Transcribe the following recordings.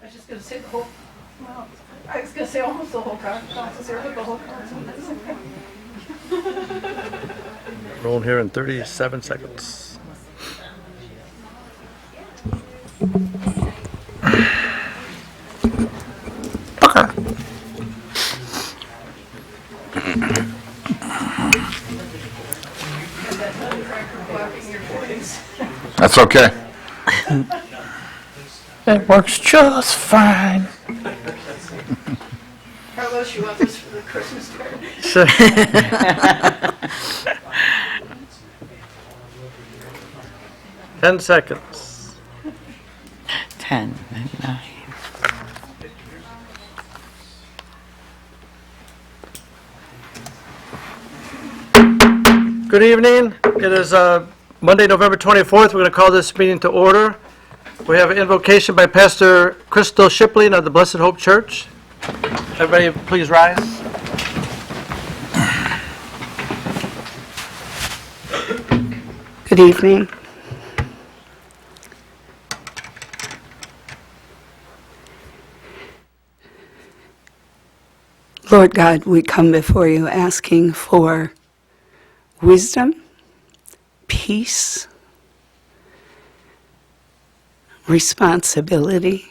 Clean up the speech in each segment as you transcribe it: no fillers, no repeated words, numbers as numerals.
I was just going to say the whole, well, I was going to say almost the whole council's here, but the whole council isn't. Rolling here in 37 seconds. That's okay. It works just fine. Carlos, you want this for the Christmas card? So- 10 seconds. 10, 9. Good evening. It is Monday, November 24th. We're going to call this meeting to order. We have an invocation by Pastor Crystal Shipling of the Blessed Hope Church. Everybody, please rise. Good evening. Lord God, we come before you asking for wisdom, peace, responsibility,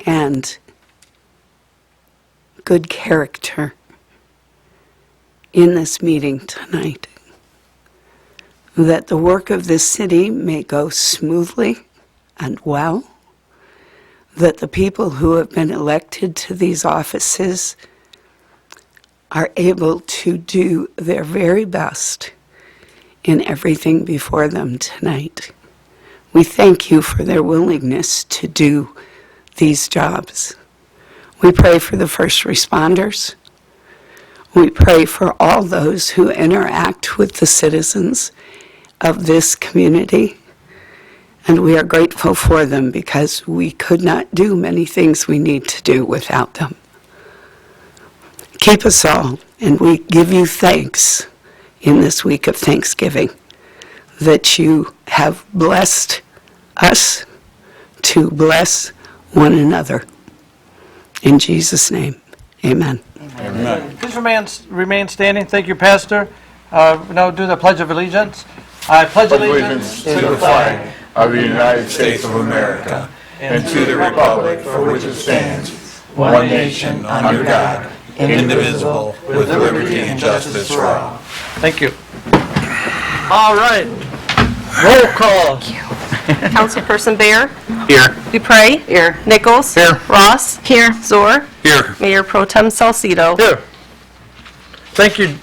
and good character in this meeting tonight. That the work of this city may go smoothly and well, that the people who have been elected to these offices are able to do their very best in everything before them tonight. We thank you for their willingness to do these jobs. We pray for the first responders. We pray for all those who interact with the citizens of this community, and we are grateful for them because we could not do many things we need to do without them. Keep us all, and we give you thanks in this week of Thanksgiving that you have blessed us to bless one another. In Jesus' name, amen. Please remain standing. Thank you, Pastor. Now do the Pledge of Allegiance. I pledge allegiance To the flag of the United States of America and to the republic for which it stands, one nation under God, indivisible, with liberty and justice for all. Thank you. All right. Roll call. Councilperson Bear? Here. Dupre? Here. Nichols? Here. Ross? Here. Zor? Here. Mayor Pro Tem Salcido? Here. Thank you.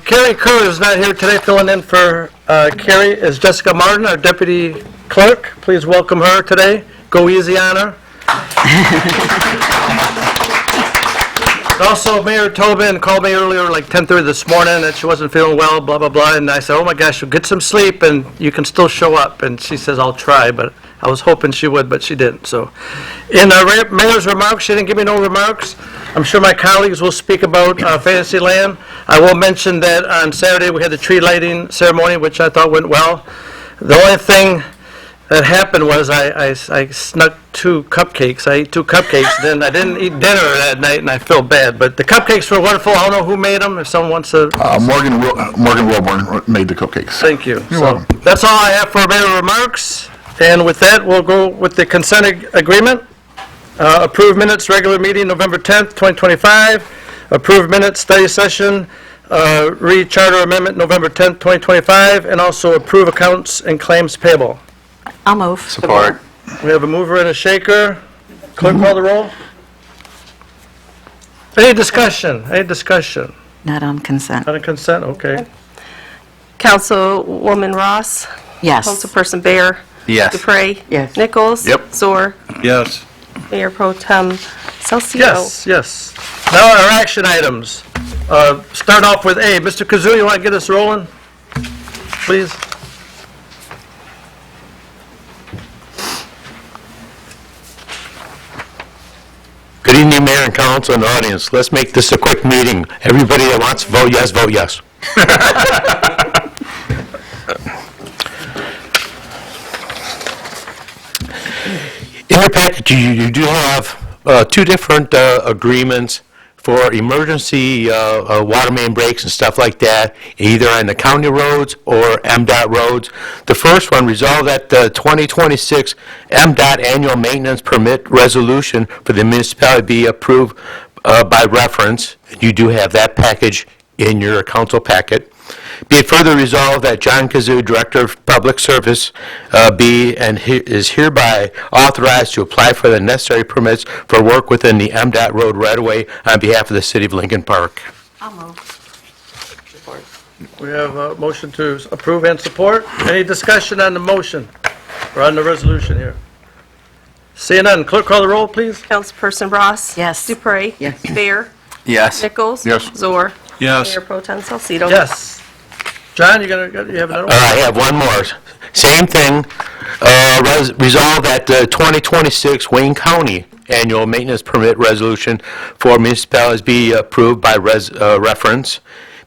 Carrie Kerr is not here today. Filling in for Carrie is Jessica Martin, our deputy clerk. Please welcome her today. Go easy on her. Also, Mayor Tobin called me earlier, like 10:30 this morning, that she wasn't feeling well, blah, blah, blah. And I said, oh my gosh, get some sleep and you can still show up. And she says, I'll try, but I was hoping she would, but she didn't. So in Mayor's remarks, she didn't give me no remarks. I'm sure my colleagues will speak about Fantasyland. I will mention that on Saturday we had the tree lighting ceremony, which I thought went well. The only thing that happened was I snuck 2 cupcakes. I ate 2 cupcakes, then I didn't eat dinner that night, and I feel bad. But the cupcakes were wonderful. I don't know who made them. If someone wants to, Morgan Wilborn made the cupcakes. thank you. You're welcome. That's all I have for mayor remarks. And with that, we'll go with the consent agreement. Approved minutes, regular meeting, November 10th, 2025. Approved minutes, study session, re-charter amendment, November 10th, 2025. And also approve accounts and claims payable. I'll move. Support. We have a mover and a shaker. Clerk, call the roll. Any discussion? Any discussion? Not on consent. Not a consent? Okay. Councilwoman Ross? Yes. Councilperson Bear? Yes. Dupre? Yes. Nichols? Yep. Zor? Yes. Mayor Pro Tem Salcido? Yes, yes. Now our action items. Start off with A. Mr. Kazoo, you want to get us rolling? Please. Good evening, Mayor and Council and audience. Let's make this a quick meeting. Everybody that wants to vote yes, vote yes. In your package, you do have two different agreements for emergency water main breaks and stuff like that, either on the county roads or MDOT roads. The first one, resolve that the 2026 MDOT annual maintenance permit resolution for the municipality be approved by reference. You do have that package in your council packet. Be it further resolved that John Kazoo, Director of Public Service, be and is hereby authorized to apply for the necessary permits for work within the MDOT road right-of-way on behalf of the City of Lincoln Park. I'll move. We have a motion to approve and support. Any discussion on the motion or on the resolution here? Seeing none, clerk call the roll, please. Councilperson Ross. Yes. Dupre. Yes. Bear. Yes. Nichols. Yes. Zor. Yes. Mayor Pro Tem Salcedo. Yes. John, you have another one? I have one more. Same thing. Resolve that the 2026 Wayne County annual maintenance permit resolution for municipalities be approved by reference.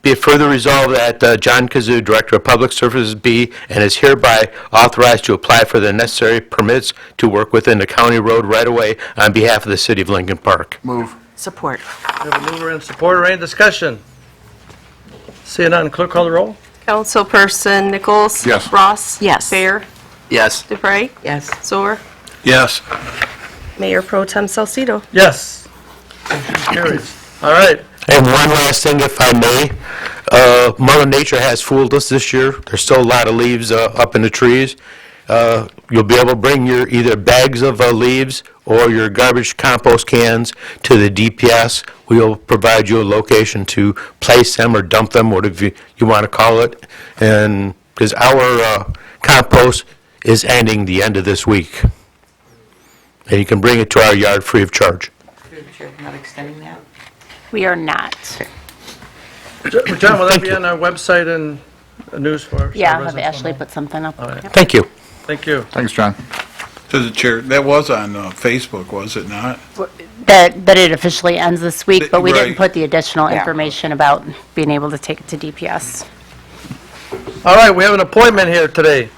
Be it further resolved that John Kazoo, Director of Public Services, be and is hereby authorized to apply for the necessary permits to work within the county road right-of-way on behalf of the City of Lincoln Park. Move. Support. We have a mover and supporter. Any discussion? Seeing none, clerk call the roll. Councilperson Nichols. Yes. Ross. Yes. Bear. Yes. Dupre. Yes. Zor. Yes. Mayor Pro Tem Salcedo. Yes. Motion carries. All right. And one last thing, if I may. Mother Nature has fooled us this year. There's still a lot of leaves up in the trees. You'll be able to bring your either bags of leaves or your garbage compost cans to the DPS. We'll provide you a location to place them or dump them, whatever you want to call it. And because our compost is ending the end of this week. And you can bring it to our yard free of charge. Not extending that? We are not. John, will that Thank be you. on our website and news for us? Yeah, I'll have Ashley put something up. Thank you. Thank you. Thanks, John. To the chair, that was on Facebook, was it not? That it officially ends this week, but we didn't Right. put the additional information about being able to take it to DPS. All right, we have an appointment here today.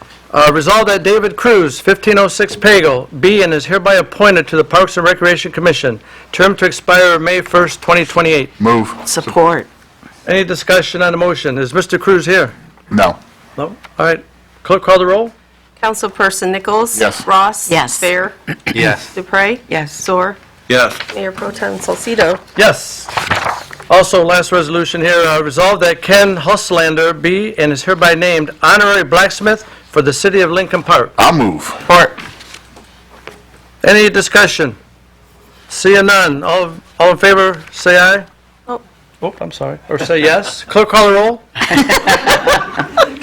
Resolved that David Cruz, 1506 Pago, be and is hereby appointed to the Parks and Recreation Commission, term to expire May 1st, 2028. Move. Support. Any discussion on the motion? Is Mr. Cruz here? No. No? All right. Clerk call the roll? Councilperson Nichols. Yes. Ross. Yes. Bear. Yes. Dupre. Yes. Zor. Yes. Mayor Pro Tem Salcedo. Yes. Also, last resolution here, resolved that Ken Huslander be and is hereby named honorary blacksmith for the City of Lincoln Park. I'll move. Support. Any discussion? Seeing none, all in favor, say aye. Oh. Oh, I'm sorry. Or say yes. Clerk call the roll?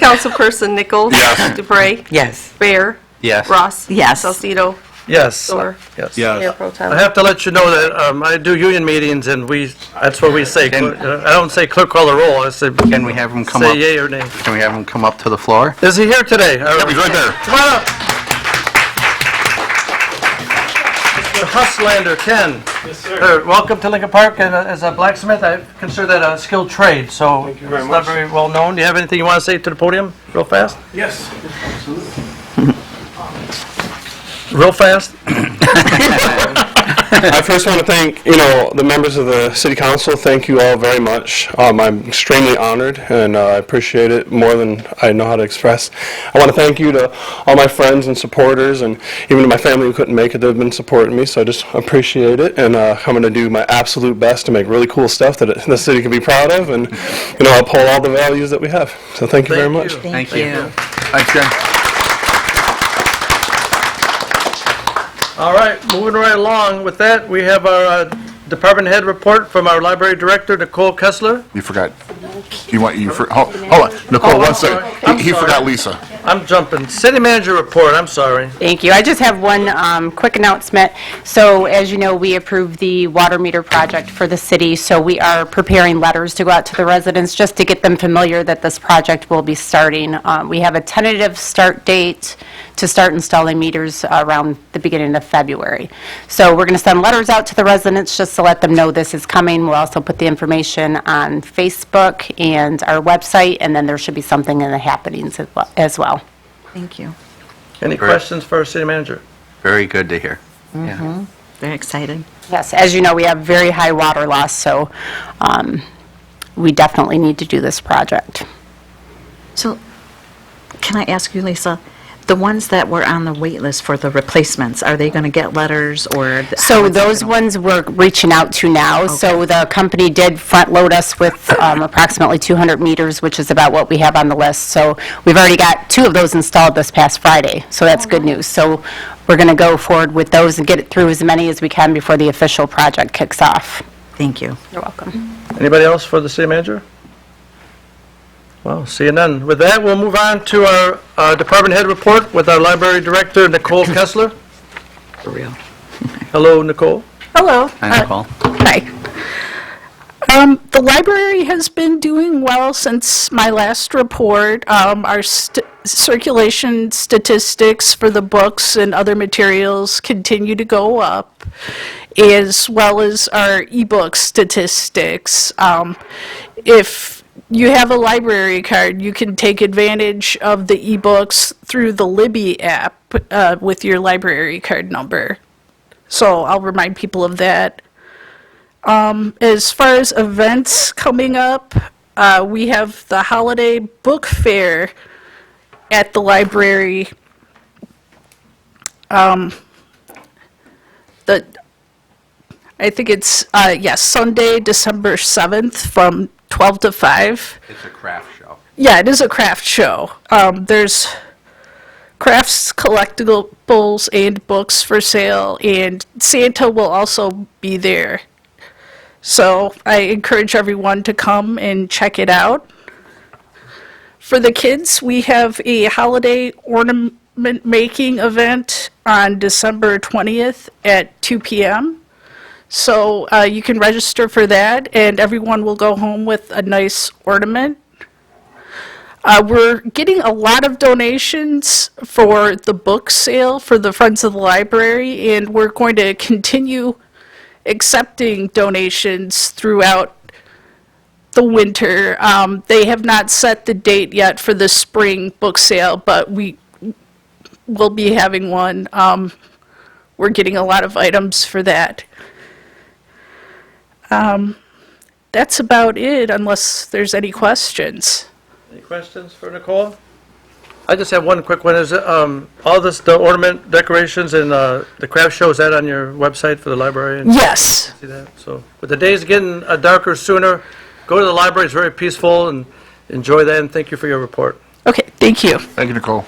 Councilperson Nichols. Yes. Dupre. Yes. Bear. Yes. Ross. Yes. Salcedo. Yes. Zor. Yes. Mayor Yes. Pro Tem. I have to let you know that I do union meetings, and that's what we say. I don't say clerk call the roll, I say, Can we have him come say up? yea or nay. Can we have him come up to the floor? Is he here today? Yep, he's right there. Come on up. Mr. Huslander, Ken. Yes, sir. Welcome to Lincoln Park, and as a blacksmith, I consider that a skilled trade, so it's not very well known. Do you have anything you want to say to the podium, real fast? Yes. Real fast? I first want to thank, the members of the city council. Thank you all very much. I'm extremely honored, and I appreciate it more than I know how to express. I want to thank you to all my friends and supporters, and even to my family who couldn't make it, they've been supporting me, so I just appreciate it. And I'm going to do my absolute best to make really cool stuff that the city can be proud of, and, uphold all the values that we have. So thank you very much. Thank you. Thanks, Jen. All right, moving right along. With that, we have our department head report from our library director, Nicole Kessler. You forgot. Hold on. Nicole, one sorry. second. I'm He sorry. forgot Lisa. I'm jumping. City manager report, I'm sorry. Thank you. I just have one quick announcement. So as you know, we approved the water meter project for the city, so we are preparing letters to go out to the residents just to get them familiar that this project will be starting. We have a tentative start date to start installing meters around the beginning of February. So we're going to send letters out to the residents just to let them know this is coming. We'll also put the information on Facebook and our website, and then there should be something in the happenings as well. Thank you. Any questions for our city manager? Very good to hear. Very excited. Yes, as you know, we have very high water loss, so we definitely need to do this project. So, can I ask you, Lisa, the ones that were on the wait list for the replacements, are they going to get letters or? So those ones we're reaching out to now. So the company did front-load us with approximately 200 meters, which is about what we have on the list. So we've already got 2 of those installed this past Friday, so that's good news. So we're going to go forward with those and get it through as many as we can before the official project kicks off. Thank you. You're welcome. Anybody else for the city manager? Well, seeing none. With that, we'll move on to our department head report with our library director, Nicole Kessler. For real. Hello, Nicole. Hello. Hi, Nicole. Hi. The library has been doing well since my last report. Our circulation statistics for the books and other materials continue to go up, as well as our ebook statistics. If you have a library card, you can take advantage of the ebooks through the Libby app with your library card number. So I'll remind people of that. As far as events coming up, we have the holiday book fair at the library. I think it's, Sunday, December 7th from 12 to 5. It's a craft show. Yeah, it is a craft show. There's crafts, collectibles, and books for sale, and Santa will also be there. So I encourage everyone to come and check it out. For the kids, we have a holiday ornament making event on December 20th at 2 p.m. So you can register for that, and everyone will go home with a nice ornament. We're getting a lot of donations for the book sale for the Friends of the Library, and we're going to continue accepting donations throughout the winter. They have not set the date yet for the spring book sale, but we will be having one. We're getting a lot of items for that. That's about it, unless there's any questions. Any questions for Nicole? I just have one quick one. Is all this, the ornament decorations and the craft show, is that on your website for the library? Yes. See that? So with the days getting darker sooner, go to the library. It's very peaceful, and enjoy that, and thank you for your report. Okay, thank you. Thank you, Nicole.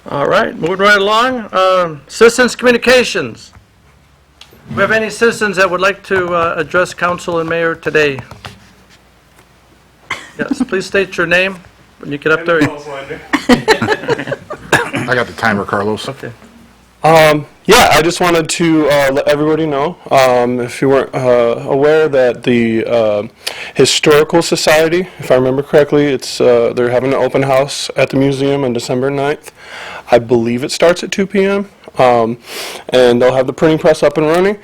All right, moving right along. Citizens' communications. Do we have any citizens that would like to address council and mayor today? Yes, please state your name when you get up there. I got the timer, Carlos. Okay. Yeah, I just wanted to let everybody know, if you weren't aware, that the Historical Society, if I remember correctly, it's they're having an open house at the museum on December 9th. I believe it starts at 2 p.m. And they'll have the printing press up and running.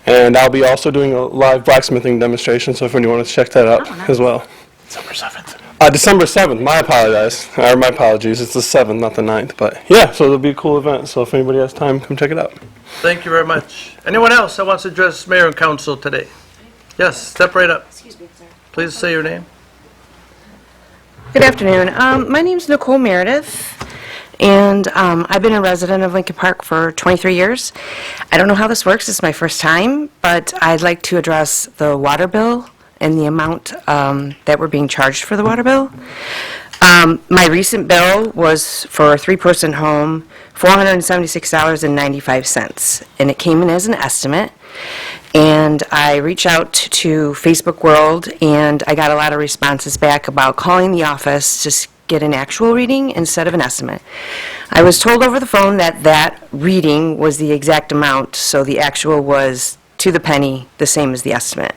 And I'll be also doing a live blacksmithing demonstration, so if anyone wants to check that out as well. December 7th. December 7th, my apologies. It's the 7th, not the 9th. But yeah, so it'll be a cool event. So if anybody has time, come check it out. Thank you very much. Anyone else that wants to address mayor and council today? Yes, step right up. Excuse me, sir. Please say your name. Good afternoon. My name's Nicole Meredith, and I've been a resident of Lincoln Park for 23 years. I don't know how this works. It's my first time, but I'd like to address the water bill and the amount that we're being charged for the water bill. My recent bill was for a 3-person home, $476.95, and it came in as an estimate. And I reached out to Facebook World, and I got a lot of responses back about calling the office to get an actual reading instead of an estimate. I was told over the phone that that reading was the exact amount, so the actual was to the penny the same as the estimate.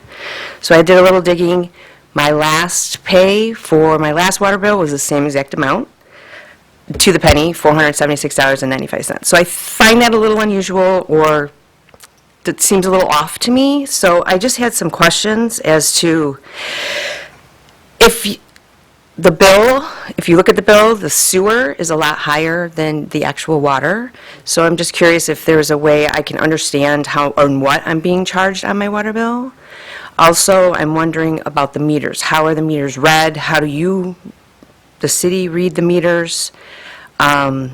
So I did a little digging. My last pay for my last water bill was the same exact amount, to the penny, $476.95. So I find that a little unusual, or that seems a little off to me. So I just had some questions as to if The bill, if you look at the bill, the sewer is a lot higher than the actual water. So I'm just curious if there's a way I can understand how and what I'm being charged on my water bill. Also, I'm wondering about the meters. How are the meters read? How do you, the city, read the meters? How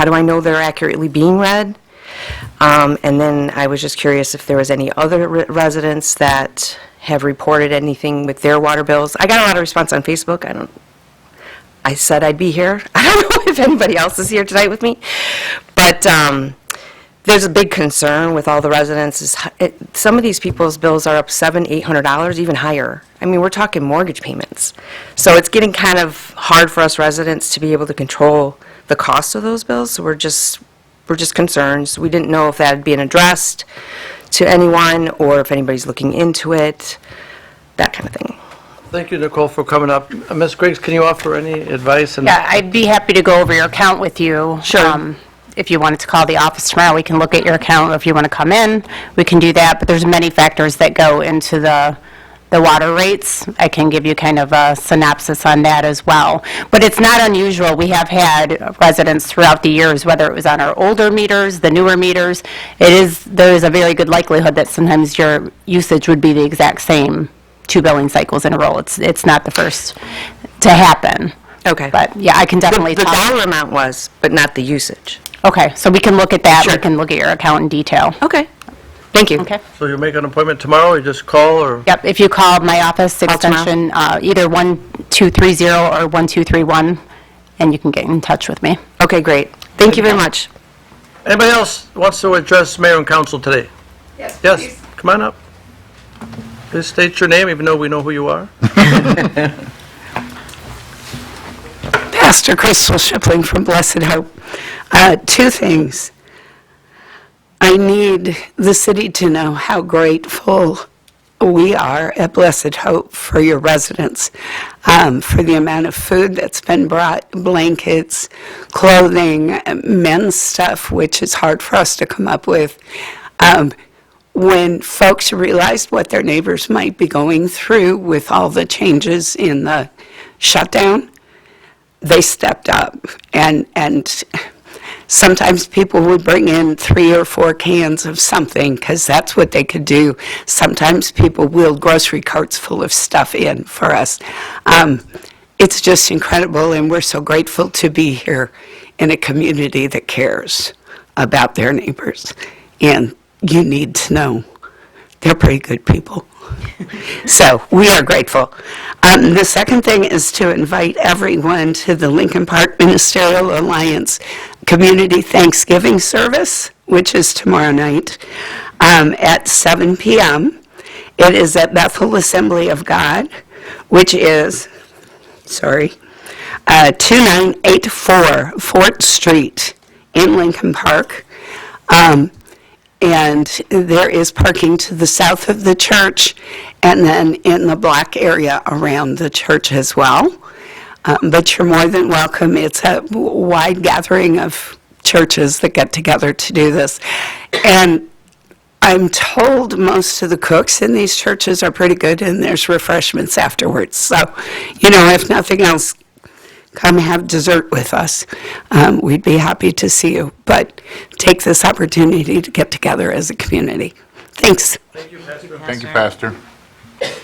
do I know they're accurately being read? And then I was just curious if there was any other residents that have reported anything with their water bills. I got a lot of response on Facebook. I said I'd be here. I don't know if anybody else is here tonight with me. But there's a big concern with all the residents. Some of these people's bills are up $700, $800, even higher. I mean, we're talking mortgage payments. So it's getting kind of hard for us residents to be able to control the cost of those bills. So we're just concerned. We didn't know if that had been addressed to anyone or if anybody's looking into it, that kind of thing. Thank you, Nicole, for coming up. Ms. Griggs, can you offer any advice? Yeah, I'd be happy to go over your account with you. Sure. If you wanted to call the office tomorrow, we can look at your account, or if you want to come in, we can do that. But there's many factors that go into the water rates. I can give you kind of a synopsis on that as well. But it's not unusual. We have had residents throughout the years, whether it was on our older meters, the newer meters, there is a very good likelihood that sometimes your usage would be the exact same 2 billing cycles in a row. It's not the first to happen. Okay. But, yeah, I can definitely The talk. dollar amount was, but not the usage. Okay, so we can look at that. Sure. We can look at your account in detail. Okay. Thank you. Okay? So you make an appointment tomorrow, or you just call, or? Yep, if you call my office tomorrow. extension, either 1230 or 1231, and you can get in touch with me. Okay, great. Thank you very much. Anybody else wants to address mayor and council today? Yes, come on up. Please state your name, even though we know who you are. Pastor Crystal Shipling from Blessed Hope. 2 things. I need the city to know how grateful we are at Blessed Hope for your residents, for the amount of food that's been brought, blankets, clothing, men's stuff, which is hard for us to come up with. When folks realized what their neighbors might be going through with all the changes in the shutdown, they stepped up, and sometimes people would bring in 3 or 4 cans of something because that's what they could do. Sometimes people wheeled grocery carts full of stuff in for us. It's just incredible, and we're so grateful to be here in a community that cares about their neighbors. And you need to know they're pretty good people. So we are grateful. The second thing is to invite everyone to the Lincoln Park Ministerial Alliance Community Thanksgiving Service, which is tomorrow night at 7 p.m. It is at Bethel Assembly of God, which is, 2984 Fort Street in Lincoln Park. And there is parking to the south of the church and then in the block area around the church as well. But you're more than welcome. It's a wide gathering of churches that get together to do this. And I'm told most of the cooks in these churches are pretty good, and there's refreshments afterwards. So, if nothing else, come have dessert with us. We'd be happy to see you. But take this opportunity to get together as a community. Thanks. Thank you, Thank you, Pastor.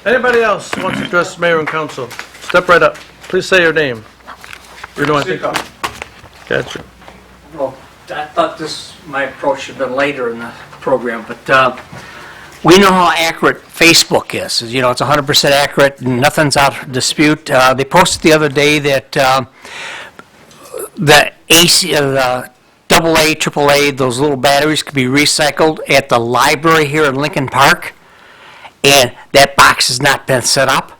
Anybody else wants to address mayor and council? Step right up. Please say your name. Gotcha. Well, I thought my approach should have been later in the program, but we know how accurate Facebook is. It's 100% accurate, and nothing's out for dispute. They posted the other day that the AC, the AA, AAA, those little batteries could be recycled at the library here in Lincoln Park, and that box has not been set up.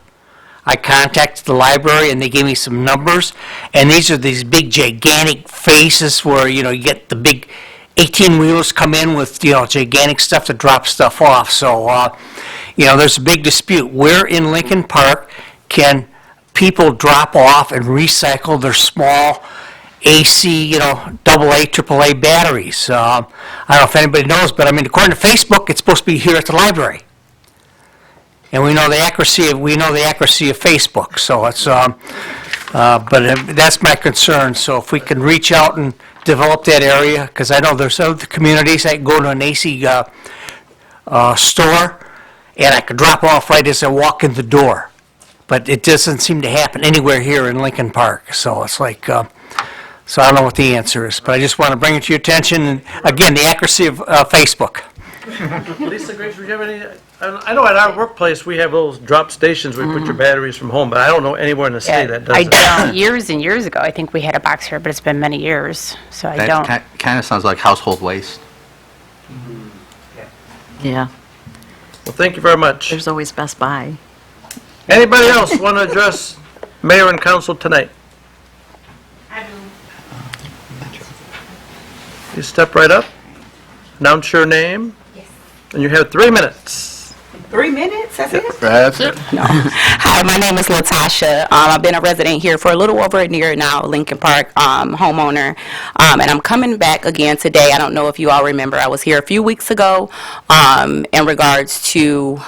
I contacted the library, and they gave me some numbers, and these are these big, gigantic faces where, you get the big 18-wheelers come in with, gigantic stuff to drop stuff off. So, there's a big dispute. Where in Lincoln Park can people drop off and recycle their small AC, AA, AAA batteries? I don't know if anybody knows, but according to Facebook, it's supposed to be here at the library. And we know the accuracy of Facebook, so it's But that's my concern, so if we can reach out and develop that area, because I know there's other communities that go to an AC store, and I could drop off right as I walk in the door. But it doesn't seem to happen anywhere here in Lincoln Park, so it's like, so I don't know what the answer is, but I just want to bring it to your attention, and again, the accuracy of Facebook. Lisa Grace, do you have any, I know at our workplace, we have those drop stations where you put your batteries from home, but I don't know anywhere in the city that does I that. don't. Years and years ago, I think we had a box here, but it's been many years, so I don't. That kind of sounds like household waste. Yeah, Well, thank you very much. there's always Best Buy. Anybody else want to address mayor and council tonight? You step right up, announce your name, and you have 3 minutes. 3 minutes, that's it? That's it. Hi, my name is Latasha. I've been a resident here for a little over a year now, Lincoln Park homeowner. And I'm coming back again today. I don't know if you all remember, I was here a few weeks ago in regards to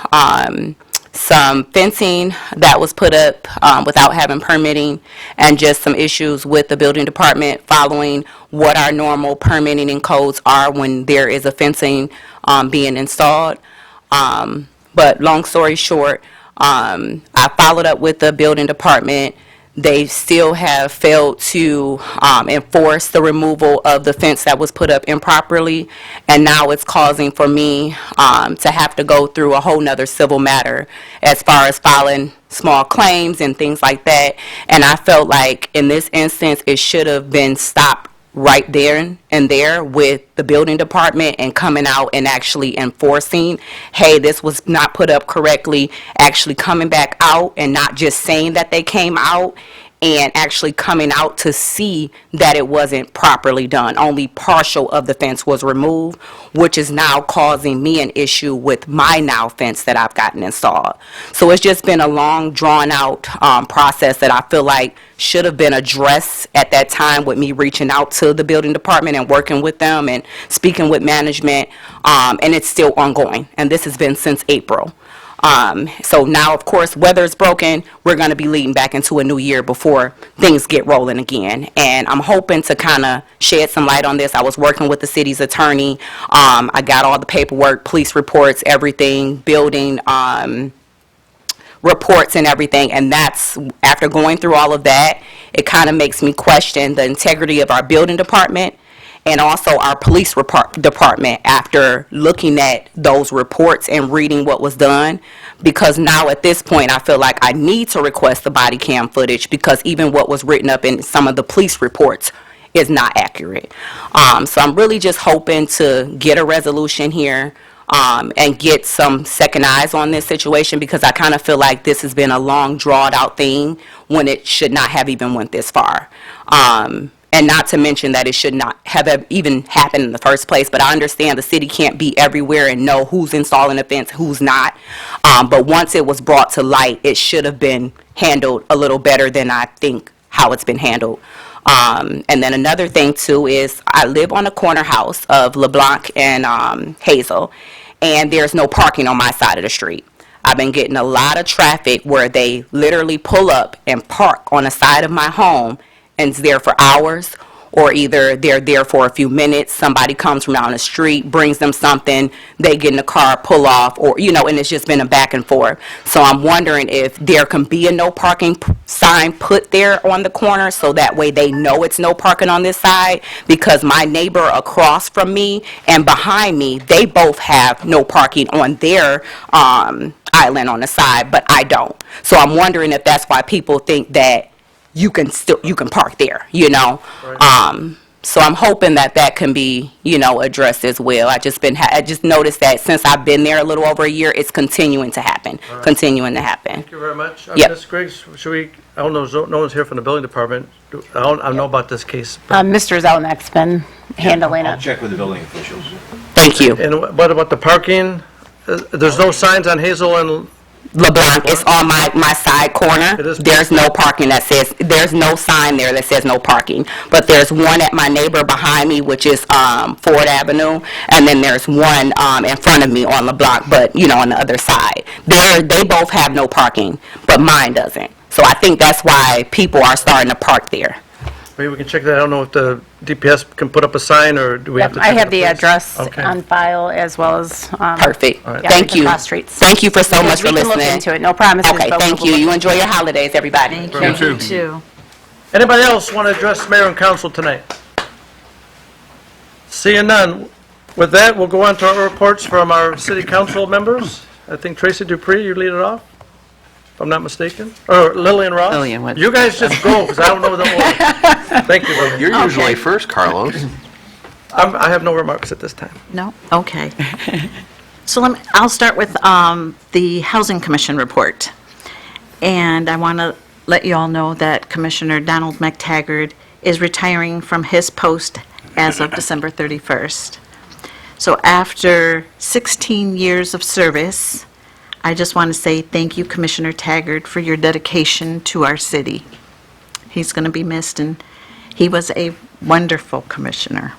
some fencing that was put up without having permitting, and just some issues with the building department following what our normal permitting and codes are when there is a fencing being installed. But long story short, I followed up with the building department. They still have failed to enforce the removal of the fence that was put up improperly, and now it's causing for me to have to go through a whole nother civil matter as far as filing small claims and things like that. And I felt like in this instance, it should have been stopped right there and there with the building department and coming out and actually enforcing, hey, this was not put up correctly, actually coming back out and not just saying that they came out, and actually coming out to see that it wasn't properly done. Only partial of the fence was removed, which is now causing me an issue with my now fence that I've gotten installed. So it's just been a long, drawn-out process that I feel like should have been addressed at that time with me reaching out to the building department and working with them and speaking with management, and it's still ongoing. And this has been since April. So now, of course, weather is broken. We're going to be leading back into a new year before things get rolling again. And I'm hoping to kind of shed some light on this. I was working with the city's attorney. I got all the paperwork, police reports, everything, building reports and everything. And that's, after going through all of that, it kind of makes me question the integrity of our building department and also our police department after looking at those reports and reading what was done. Because now at this point, I feel like I need to request the body cam footage, because even what was written up in some of the police reports is not accurate. So I'm really just hoping to get a resolution here and get some second eyes on this situation, because I kind of feel like this has been a long, drawn out thing when it should not have even went this far. And not to mention that it should not have even happened in the first place. But I understand the city can't be everywhere and know who's installing a fence, who's not. But once it was brought to light, it should have been handled a little better than I think how it's been handled. And then another thing, too, is I live on a corner house of LeBlanc and Hazel, and there's no parking on my side of the street. I've been getting a lot of traffic where they literally pull up and park on the side of my home, and it's there for hours, or either they're there for a few minutes, somebody comes from down the street, brings them something, they get in the car, pull off, or, you know, and it's just been a back and forth. So I'm wondering if there can be a no parking sign put there on the corner, so that way they know it's no parking on this side, because my neighbor across from me and behind me, they both have no parking on their island on the side, but I don't. So I'm wondering if that's why people think that you can park there, you know. Right. So I'm hoping that that can be, you know, addressed as well. I just noticed that since I've been there a little over a year, it's continuing to happen, continuing to happen. Thank you very much. Yep. Ms. Griggs, should we, I don't know, no one's here from the building department. I don't know about this case. Mr. Zelnick's been handling it. Check with the building officials. Thank you. And what about the parking? There's no signs on Hazel and LeBlanc, it's on my side corner. There's no parking that says, there's no sign there that says no parking. But there's one at my neighbor behind me, which is Ford Avenue, and then there's one in front of me on LeBlanc, but, you know, on the other side. They both have no parking, but mine doesn't. So So I think that's why people are starting to park there. Maybe we can check that. I don't know if the DPS can put up a sign, or do we have to I check have the police? address Okay. on file as well as. Perfect. All right. yeah, Thank the you. cross streets. Thank you for so much for We can look listening. into it, no promises. Okay, but we thank will you. look You into enjoy your holidays, everybody. Thank You you. too. You too. Anybody else want to address mayor and council tonight? Seeing none. With that, we'll go on to our reports from our city council members. I think Tracy Dupree, you lead it off, if I'm not mistaken. Or Lillian Ross? Lillian, what? You guys just go, because I don't know the order. Thank you, Lillian. You're usually first, Carlos. I have no remarks at this time. No? Okay. So I'll start with the Housing Commission report. And I want to let you all know that Commissioner Donald McTaggart is retiring from his post as of December 31st. So after 16 years of service, I just want to say thank you, Commissioner Taggart, for your dedication to our city. He's going to be missed, and he was a wonderful commissioner.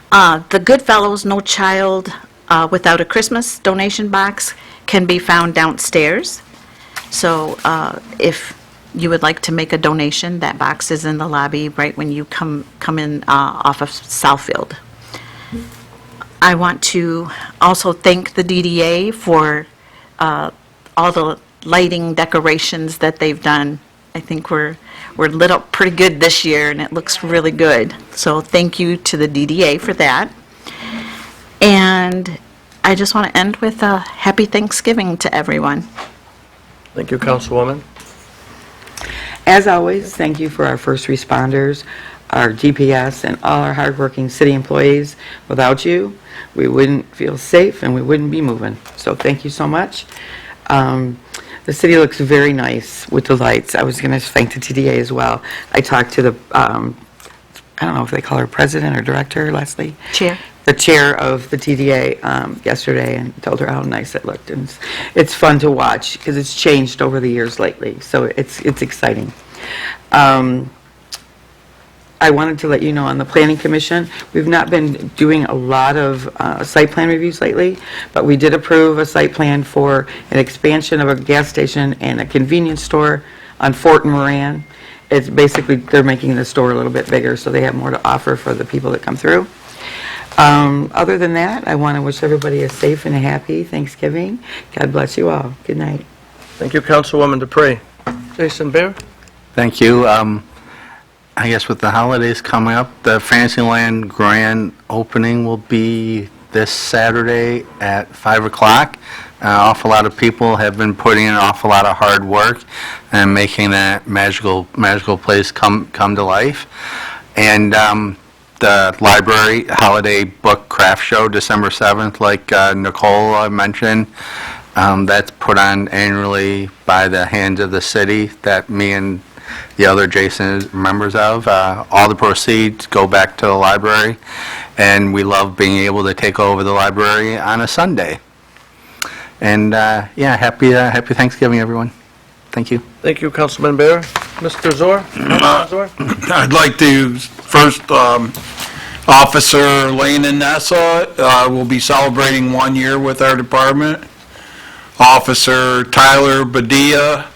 The Goodfellows No Child Without a Christmas donation box can be found downstairs. So if you would like to make a donation, that box is in the lobby right when you come in off of Southfield. I want to also thank the DDA for all the lighting decorations that they've done. I think we're lit up pretty good this year, and it looks really good. So thank you to the DDA for that. And I just want to end with a happy Thanksgiving to everyone. Thank you, Councilwoman. As always, thank you for our first responders, our DPS, and all our hardworking city employees. Without you, we wouldn't feel safe and we wouldn't be moving. So thank you so much. The city looks very nice with the lights. I was going to thank the TDA as well. I talked to the, I don't know if they call her president or director, Leslie? Chair. The chair of the TDA yesterday, and told her how nice it looked. And it's fun to watch because it's changed over the years lately, so it's exciting. I wanted to let you know on the Planning Commission, we've not been doing a lot of site plan reviews lately, but we did approve a site plan for an expansion of a gas station and a convenience store on Fort and Moran. It's basically, they're making the store a little bit bigger, so they have more to offer for the people that come through. Other than that, I want to wish everybody a safe and a happy Thanksgiving. God bless you all. Good night. Thank you, Councilwoman Dupree. Jason Bear? Thank you. I guess with the holidays coming up, the Fantasyland grand opening will be this Saturday at 5 o'clock. An awful lot of people have been putting in an awful lot of hard work and making that magical place come to life. And the library holiday book craft show, December 7th, like Nicole mentioned, that's put on annually by the hands of the city that me and the other Jason is members of. All the proceeds go back to the library, and we love being able to take over the library on a Sunday. And yeah, happy Thanksgiving, everyone. Thank you. Thank you, Councilman Bear. Mr. Zor? I'd like to, first, Officer Lane Nessa will be celebrating 1 year with our department. Officer Tyler Badia,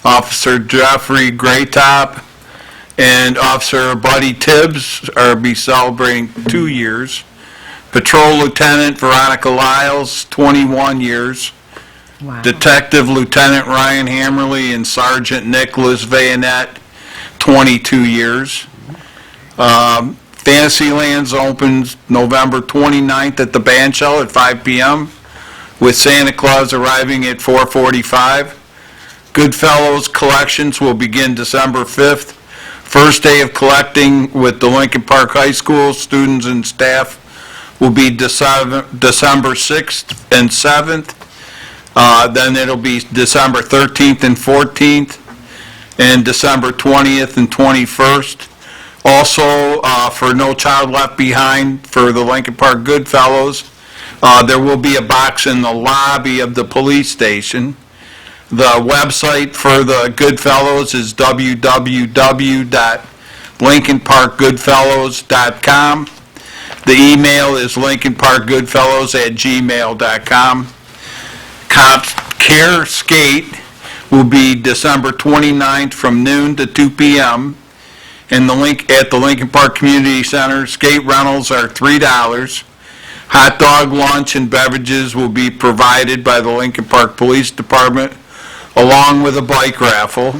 Officer Jeffrey Graytop, and Officer Buddy Tibbs are be celebrating 2 years. Patrol Lieutenant Veronica Lyles, 21 years. Wow. Detective Lieutenant Ryan Hammerly and Sergeant Nicholas Vayanet, 22 years. Fantasylands opens November 29th at the Band Shell at 5 p.m. with Santa Claus arriving at 4:45. Goodfellows collections will begin December 5th. First day of collecting with the Lincoln Park High School students and staff will be December 6th and 7th. Then it'll be December 13th and 14th, and December 20th and 21st. Also, for No Child Left Behind for the Lincoln Park Goodfellows, there will be a box in the lobby of the police station. The website for the Goodfellows is www.lincolnparkgoodfellows.com. The email is lincolnparkgoodfellows@gmail.com. Cops Care Skate will be December 29th from noon to 2 p.m. at the Lincoln Park Community Center. Skate rentals are $3. Hot dog, lunch, and beverages will be provided by the Lincoln Park Police Department, along with a bike raffle.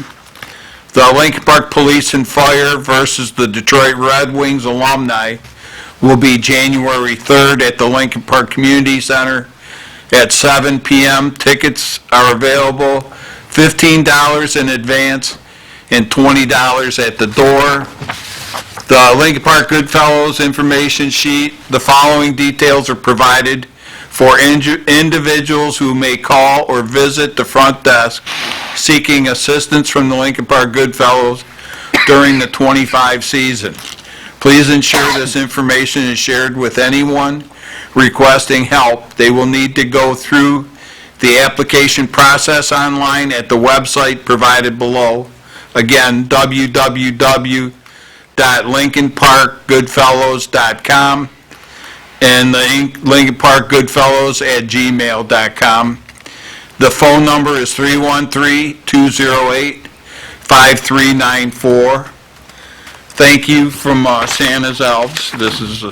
The Lincoln Park Police and Fire versus the Detroit Red Wings alumni will be January 3rd at the Lincoln Park Community Center at 7 p.m. Tickets are available, $15 in advance and $20 at the door. The Lincoln Park Goodfellows information sheet, the following details are provided for individuals who may call or visit the front desk seeking assistance from the Lincoln Park Goodfellows during the 25 season. Please ensure this information is shared with anyone requesting help. They will need to go through the application process online at the website provided below. Again, www.lincolnparkgoodfellows.com and the Lincoln Park Goodfellows at gmail.com. The phone number is 313-208-5394. Thank you from Santa's Elves. This is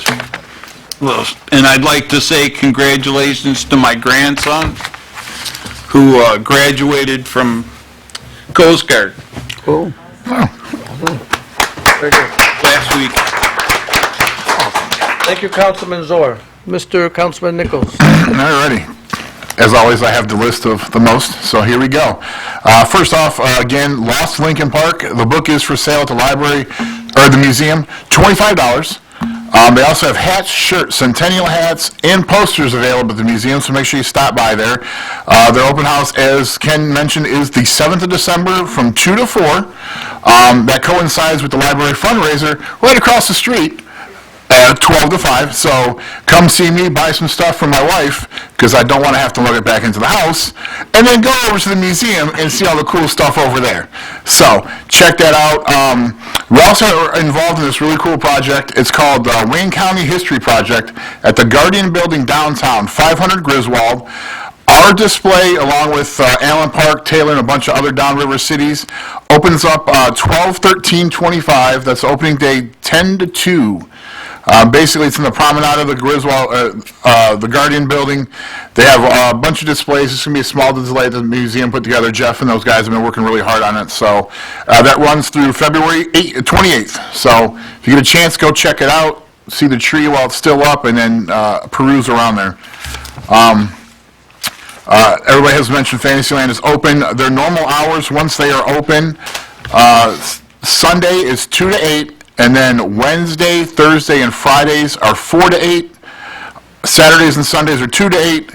and I'd like to say congratulations to my grandson who graduated from Coast Guard. Cool. Very good. Last week. Thank you, Councilman Zor. Mr. Councilman Nichols. All righty. As always, I have the list of the most, so here we go. First off, again, Lost Lincoln Park. The book is for sale at the library, or the museum, $25. They also have hats, shirts, centennial hats, and posters available at the museum, so make sure you stop by there. Their open house, as Ken mentioned, is the 7th of December from 2 to 4. That coincides with the library fundraiser right across the street at 12 to 5. So come see me, buy some stuff for my wife, because I don't want to have to lug it back into the house, and then go over to the museum and see all the cool stuff over there. So check that out. We also are involved in this really cool project. It's called Wayne County History Project at the Guardian Building downtown, 500 Griswold. Our display, along with Allen Park, Taylor, and a bunch of other downriver cities, opens up 12/13/25. That's opening day 10 to 2. Basically, it's in the promenade of the Griswold, the Guardian Building. They have a bunch of displays. It's going to be a small display that the museum put together. Jeff and those guys have been working really hard on it. So that runs through February 28th. So if you get a chance, go check it out, see the tree while it's still up, and then peruse around there. Everybody has mentioned Fantasyland is open. Their normal hours, once they are open, Sunday is 2 to 8. And then Wednesday, Thursday, and Fridays are 4 to 8. Saturdays and Sundays are 2 to 8.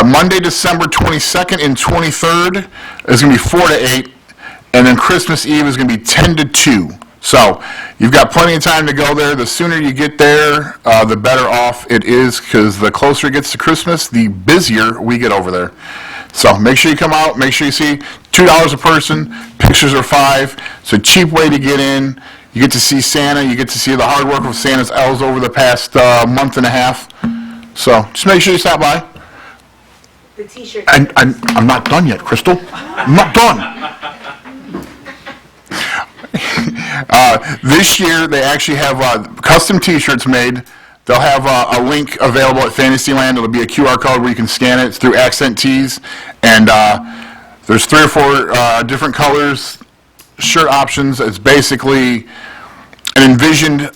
Monday, December 22nd and 23rd is going to be 4 to 8. And then Christmas Eve is going to be 10 to 2. So you've got plenty of time to go there. The sooner you get there, the better off it is, because the closer it gets to Christmas, the busier we get over there. So make sure you come out. Make sure you see $2 a person. Pictures are $5. It's a cheap way to get in. You get to see Santa. You get to see the hard work of Santa's elves over the past month and a half. So just make sure you stop by. The T-shirt. I'm not done yet, Crystal. I'm not done. This year, they actually have custom T-shirts made. They'll have a link available at Fantasyland. It'll be a QR code where you can scan it. It's through Accent Tees. And there's 3 or 4 different colors, shirt options. It's basically an envisioned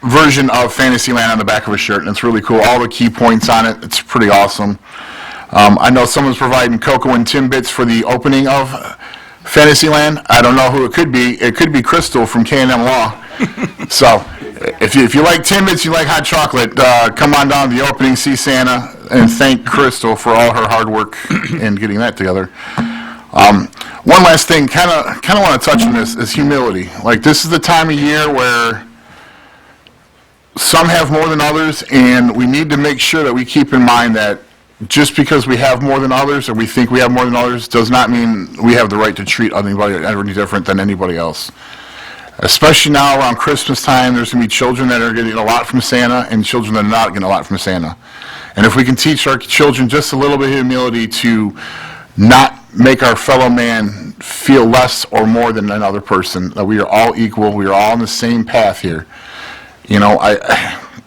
version of Fantasyland on the back of a shirt, and it's really cool. All the key points on it, it's pretty awesome. I know someone's providing cocoa and Timbits for the opening of Fantasyland. I don't know who it could be. It could be Crystal from K&M Law. So if you like Timbits, you like hot chocolate, come on down to the opening, see Santa, and thank Crystal for all her hard work in getting that together. One last thing, kind of want to touch on this, is humility. Like, this is the time of year where some have more than others, and we need to make sure that we keep in mind that just because we have more than others, or we think we have more than others, does not mean we have the right to treat anybody any different than anybody else. Especially now around Christmas time, there's going to be children that are getting a lot from Santa and children that are not getting a lot from Santa. And if we can teach our children just a little bit of humility to not make our fellow man feel less or more than another person, that we are all equal, we are all on the same path here. You know,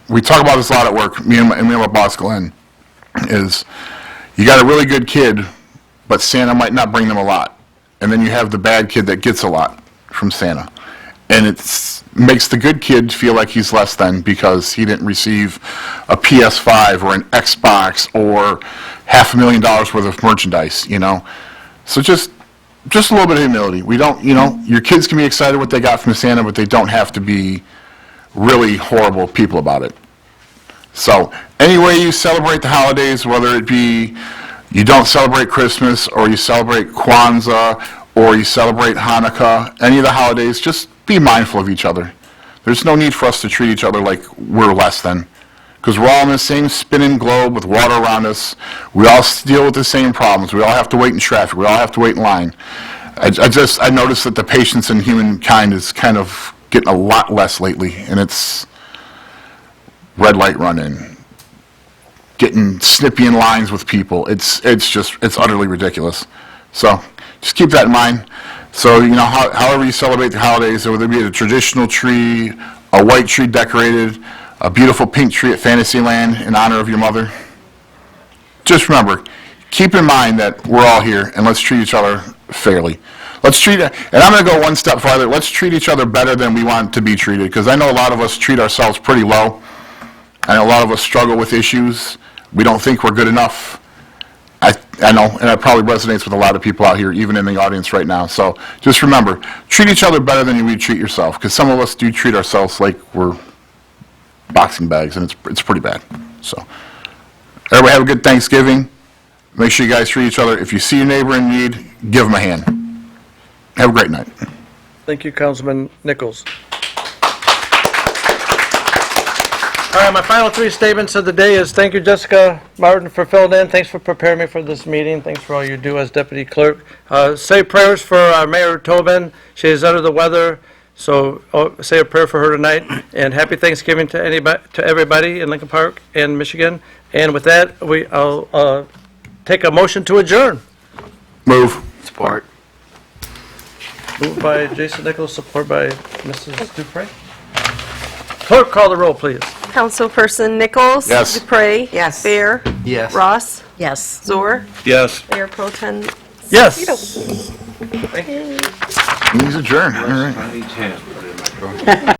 we talk about this a lot at work, me and my boss, Glenn, is you got a really good kid, but Santa might not bring them a lot. And then you have the bad kid that gets a lot from Santa. And it makes the good kid feel like he's less than because he didn't receive a PS5 or an Xbox or $500,000 worth of merchandise, you know? So just a little bit of humility. We don't, you know, your kids can be excited what they got from Santa, but they don't have to be really horrible people about it. So any way you celebrate the holidays, whether it be you don't celebrate Christmas or you celebrate Kwanzaa or you celebrate Hanukkah, any of the holidays, just be mindful of each other. There's no need for us to treat each other like we're less than, because we're all in the same spinning globe with water around us. We all deal with the same problems. We all have to wait in traffic. We all have to wait in line. I noticed that the patience in humankind is kind of getting a lot less lately, and it's red light running, getting snippy in lines with people. It's utterly ridiculous. So just keep that in mind. So, you know, however you celebrate the holidays, whether it be a traditional tree, a white tree decorated, a beautiful pink tree at Fantasyland in honor of your mother, just remember, keep in mind that we're all here, and let's treat each other fairly. And I'm going to go one step farther, let's treat each other better than we want to be treated, because I know a lot of us treat ourselves pretty low. I know a lot of us struggle with issues. We don't think we're good enough. I know, and that probably resonates with a lot of people out here, even in the audience right now. So just remember, treat each other better than you would treat yourself, because some of us do treat ourselves like we're boxing bags, and it's pretty bad. So everybody have a good Thanksgiving. Make sure you guys treat each other. If you see your neighbor in need, give them a hand. Have a great night. Thank you, Councilman Nichols. All right, my final three statements of the day is thank you, Jessica Martin, for filling in. Thanks for preparing me for this meeting. Thanks for all you do as deputy clerk. Say prayers for Mayor Tobin. She is under the weather, so say a prayer for her tonight. And happy Thanksgiving to everybody in Lincoln Park and Michigan. And with that, I'll take a motion to adjourn. Move. Support. Moved by Jason Nichols, support by Mrs. Dupre. Clerk, call the roll, please. Councilperson Nichols. Yes. Dupre. Yes. Bear. Yes. Ross. Yes. Zor. Yes. Mayor Pro Tem. Yes. Salcedo. Means adjourn. All right.